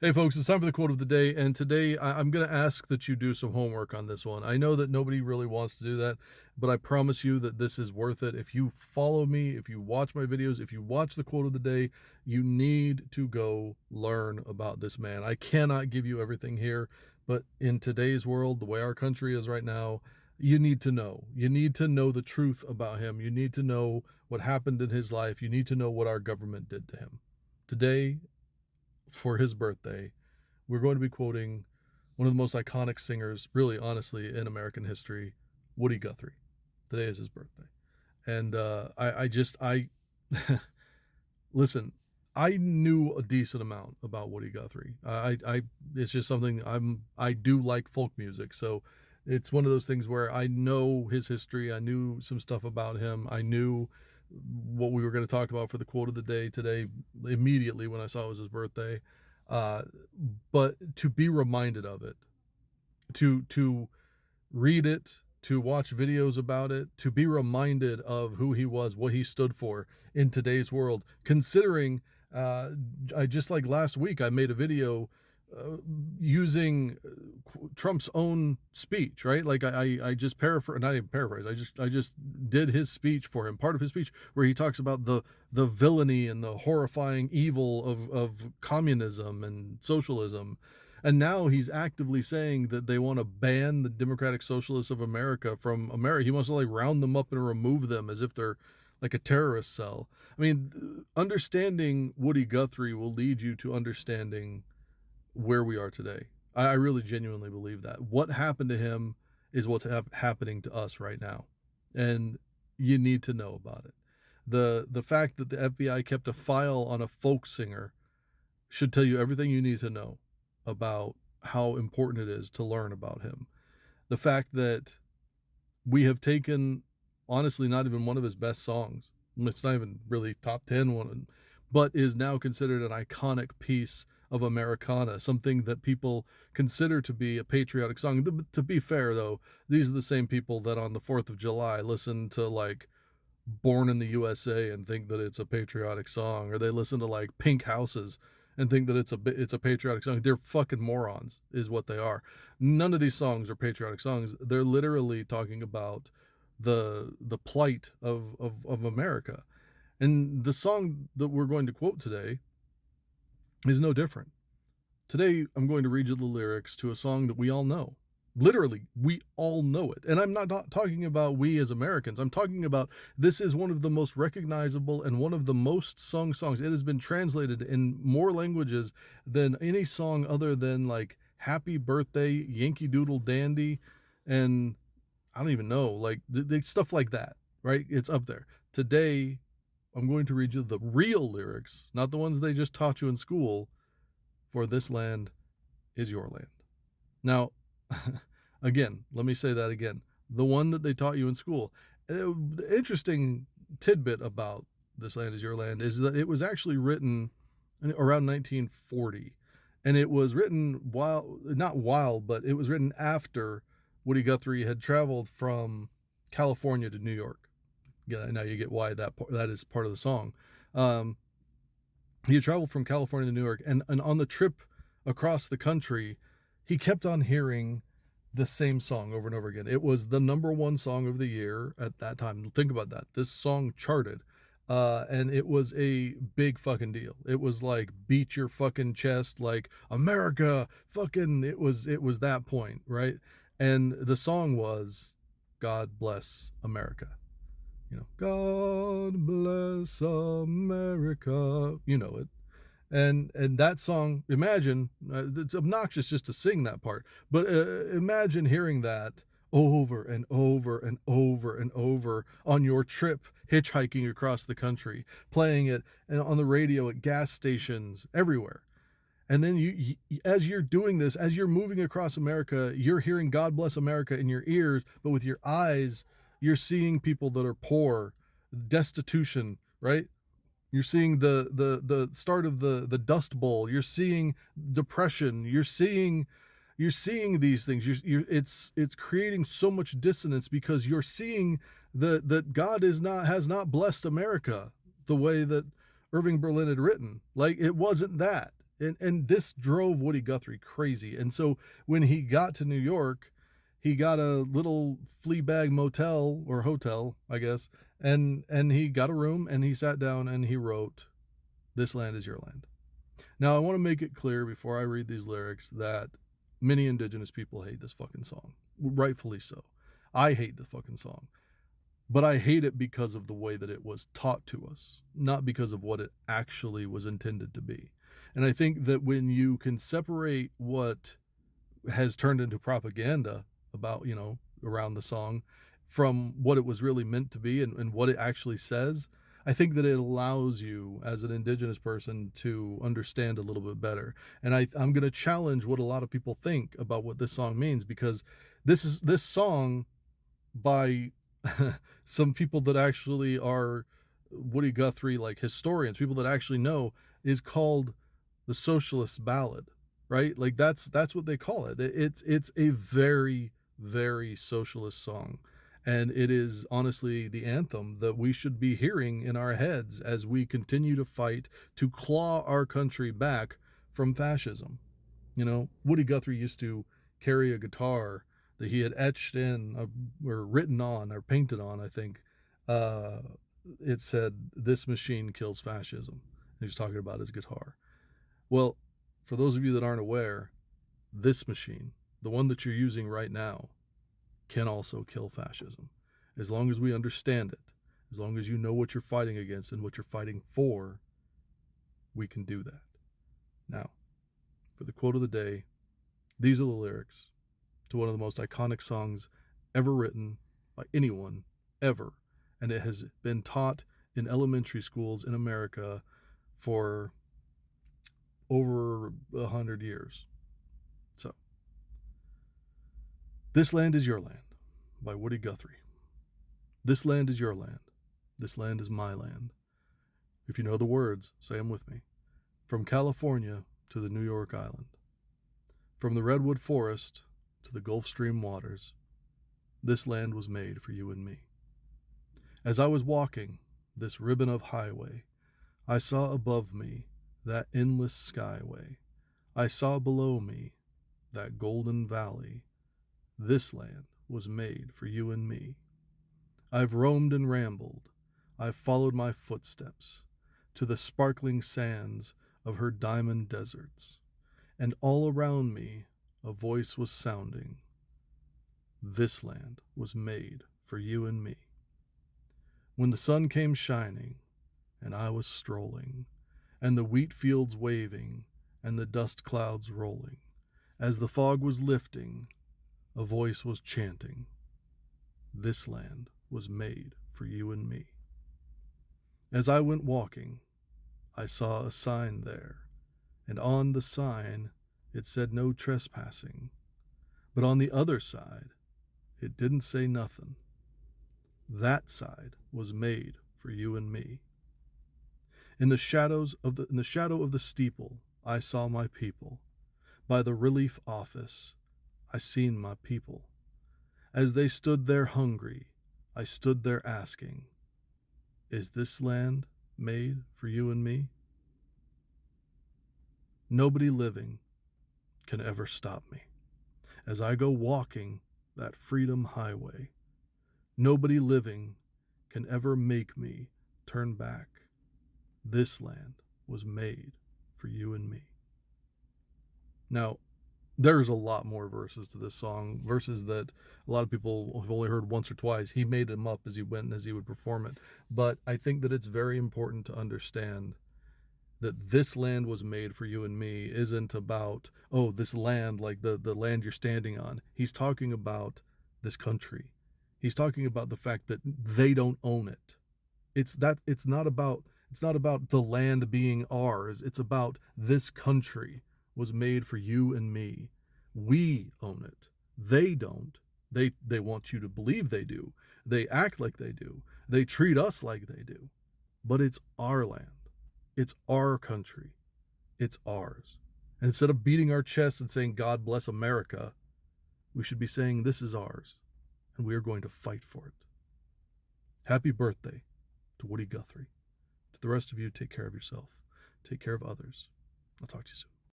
Hey, folks, it's time for the quote of the day. And today I'm going to ask that you do some homework on this one. I know that nobody really wants to do that, but I promise you that this is worth it. If you follow me, if you watch my videos, if you watch the quote of the day, you need to go learn about this man. I cannot give you everything here, but in today's world, the way our country is right now, you need to know. You need to know the truth about him. You need to know what happened in his life. You need to know what our government did to him. Today, for his birthday, we're going to be quoting one of the most iconic singers, really, honestly, in American history, Woody Guthrie. Today is his birthday. And I listen, I knew a decent amount about Woody Guthrie. It's just something I do like folk music. So it's one of those things where I know his history. I knew some stuff about him. I knew what we were going to talk about for the quote of the day today immediately when I saw it was his birthday. Uh, but to be reminded of it, to read it, to watch videos about it, to be reminded of who he was, what he stood for in today's world, considering I just like last week I made a video uh, using Trump's own speech, right? Like I just paraphrase, not even paraphrase. I just did his speech for him, part of his speech where he talks about the villainy and the horrifying evil of communism and socialism. And now he's actively saying that they want to ban the Democratic Socialists of America from America. He wants to like round them up and remove them as if they're like a terrorist cell. I mean, understanding Woody Guthrie will lead you to understanding where we are today. I really genuinely believe that. What happened to him is what's happening to us right now. And you need to know about it. The fact that the FBI kept a file on a folk singer should tell you everything you need to know about how important it is to learn about him. The fact that we have taken, honestly, not even one of his best songs. It's not even really top 10 one, but is now considered an iconic piece of Americana, something that people consider to be a patriotic song. To be fair, though, these are the same people that on the 4th of July listen to like Born in the USA and think that it's a patriotic song, or they listen to like Pink Houses and think that it's a patriotic song. They're fucking morons, is what they are. None of these songs are patriotic songs. They're literally talking about the plight of America. And the song that we're going to quote today is no different. Today, I'm going to read you the lyrics to a song that we all know. Literally, we all know it. And I'm not talking about we as Americans. I'm talking about this is one of the most recognizable and one of the most sung songs. It has been translated in more languages than any song other than like Happy Birthday, Yankee Doodle Dandy, and I don't even know, like stuff like that, right? It's up there. Today, I'm going to read you the real lyrics, not the ones they just taught you in school, for this land is your land. Now, again, let me say that again. The one that they taught you in school. The interesting tidbit about This Land Is Your Land is that it was actually written around 1940. And it was written but it was written after Woody Guthrie had traveled from California to New York. Yeah, now you get why that is part of the song. Um, he had traveled from California to New York, and on the trip across the country, he kept on hearing the same song over and over again. It was the number one song of the year at that time. Think about that. This song charted. And it was a big fucking deal. It was like beat your fucking chest, like America, fucking. It was that point, right? And the song was God Bless America. God bless America. You know it. And that song, imagine, it's obnoxious just to sing that part, but imagine hearing that over and over and over and over on your trip hitchhiking across the country, playing it and on the radio at gas stations everywhere. And then as you're doing this, as you're moving across America, you're hearing God Bless America in your ears, but with your eyes, you're seeing people that are poor, destitution, right? You're seeing the start of the Dust Bowl. You're seeing depression. You're seeing these things. It's creating so much dissonance because you're seeing that God has not blessed America the way that Irving Berlin had written. Like, it wasn't that. And this drove Woody Guthrie crazy. And so when he got to New York, he got a little flea bag motel or hotel, I guess, and he got a room and he sat down and he wrote, "This land is your land." Now I want to make it clear before I read these lyrics that many indigenous people hate this fucking song, rightfully so. I hate the fucking song, but I hate it because of the way that it was taught to us, not because of what it actually was intended to be. And I think that when you can separate what has turned into propaganda about, around the song from what it was really meant to be and what it actually says, I think that it allows you as an indigenous person to understand a little bit better. And I'm going to challenge what a lot of people think about what this song means, because this song by some people that actually are Woody Guthrie like historians, people that actually know, is called the socialist ballad, right? Like that's what they call it. It's a very very socialist song, and it is honestly the anthem that we should be hearing in our heads as we continue to fight to claw our country back from fascism. Woody Guthrie used to carry a guitar that he had etched in or written on or painted on, I think. Uh, it said, "This machine kills fascism." And he was talking about his guitar. Well, for those of you that aren't aware, this machine, the one that you're using right now, can also kill fascism. As long as we understand it, as long as you know what you're fighting against and what you're fighting for, we can do that. Now, for the quote of the day, these are the lyrics to one of the most iconic songs ever written by anyone, ever. And it has been taught in elementary schools in America for over 100 years. So, "This land is your land" by Woody Guthrie. This land is your land. This land is my land. If you know the words, say them with me. From California to the New York Island. From the redwood forest to the Gulf Stream waters, this land was made for you and me. As I was walking this ribbon of highway, I saw above me that endless skyway. I saw below me that golden valley. This land was made for you and me. I've roamed and rambled. I've followed my footsteps to the sparkling sands of her diamond deserts, and all around me a voice was sounding. This land was made for you and me. When the sun came shining, and I was strolling, and the wheat fields waving, and the dust clouds rolling, as the fog was lifting, a voice was chanting. This land was made for you and me. As I went walking, I saw a sign there, and on the sign it said no trespassing. But on the other side, it didn't say nothing. That side was made for you and me. In the shadow of the steeple, I saw my people. By the relief office, I seen my people. As they stood there hungry, I stood there asking, is this land made for you and me? Nobody living can ever stop me as I go walking that freedom highway. Nobody living can ever make me turn back. This land was made for you and me. Now, there's a lot more verses to this song, verses that a lot of people have only heard once or twice. He made them up as he went and as he would perform it. But I think that it's very important to understand that this land was made for you and me isn't about, oh, this land, like the land you're standing on. He's talking about this country. He's talking about the fact that they don't own it. It's not about the land being ours. It's about this country was made for you and me. We own it. They don't. They want you to believe they do. They act like they do. They treat us like they do. But it's our land. It's our country. It's ours. And instead of beating our chests and saying, God bless America, we should be saying, this is ours, and we are going to fight for it. Happy birthday to Woody Guthrie. To the rest of you, take care of yourself. Take care of others. I'll talk to you soon.